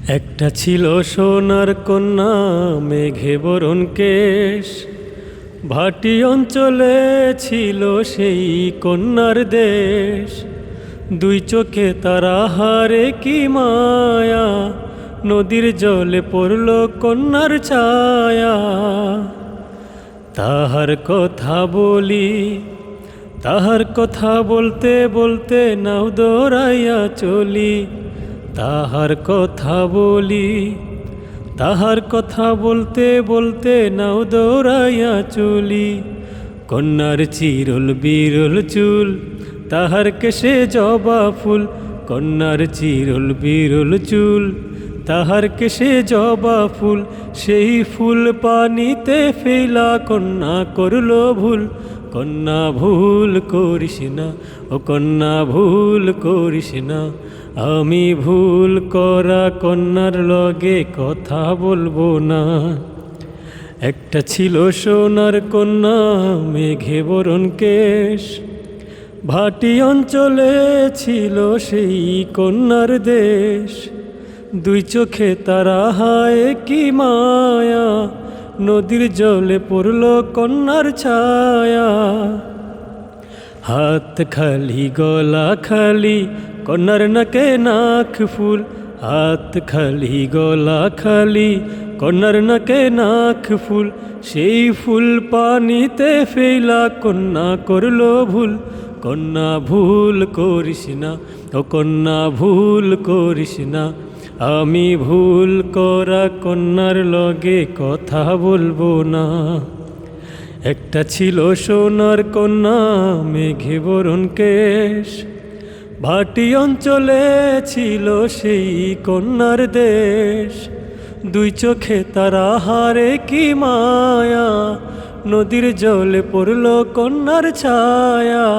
একটা ছিল সোনার কন্যা, মেঘে বরণ কেশ। ভাটি অঞ্চলে ছিল সেই কন্যার দেশ। দুই চোখে তারা হারে কি মায়া, নদীর জলে পড়ল কন্যার ছায়া। তাহার কথা বলি, তাহার কথা বলতে বলতে নাও দৌড়াইয়া চলি। তাহার কথা বলি, তাহার কথা বলতে বলতে নাও দৌড়াইয়া চলি। কন্যার চিরল বিরল চুল, তাহার কেশে জবা ফুল। কন্যার চিরল বিরল চুল, তাহার কেশে জবা ফুল। সেই ফুল পানিতে ফেলা কন্যা করল ভুল। কন্যা ভুল করিস না, ও কন্যা ভুল করিস না। আমি ভুল করা কন্যার লগে কথা বলবো না। একটা ছিল সোনার কন্যা, মেঘে বরণ কেশ। ভাটি অঞ্চলে ছিল সেই কন্যার দেশ। দুই চোখে তারা হায় কি মায়া, নদীর জলে পড়ল কন্যার ছায়া। হাত খালি গলা খালি, কন্যার নাকে নাক ফুল। হাত খালি গলা খালি, কন্যার নাকে নাক ফুল। সেই ফুল পানিতে ফেলা কন্যা করল ভুল। কন্যা ভুল করিস না, ও কন্যা ভুল করিস না। আমি ভুল করা কন্যার লগে কথা বলবো না। একটা ছিল সোনার কন্যা, মেঘে বরণ কেশ। ভাটি অঞ্চলে ছিল সেই কন্যার দেশ। দুই চোখে তারা হারে কি মায়া, নদীর জলে পড়ল কন্যার ছায়া।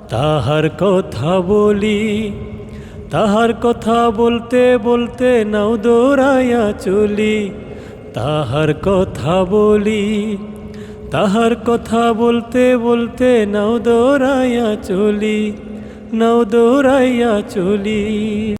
তাহার কথা বলি, তাহার কথা বলতে বলতে নাও দৌড়াইয়া চলি। তাহার কথা বলি, তাহার কথা বলতে বলতে নাও দৌড়াইয়া চলি, নাও দৌড়াইয়া চলি।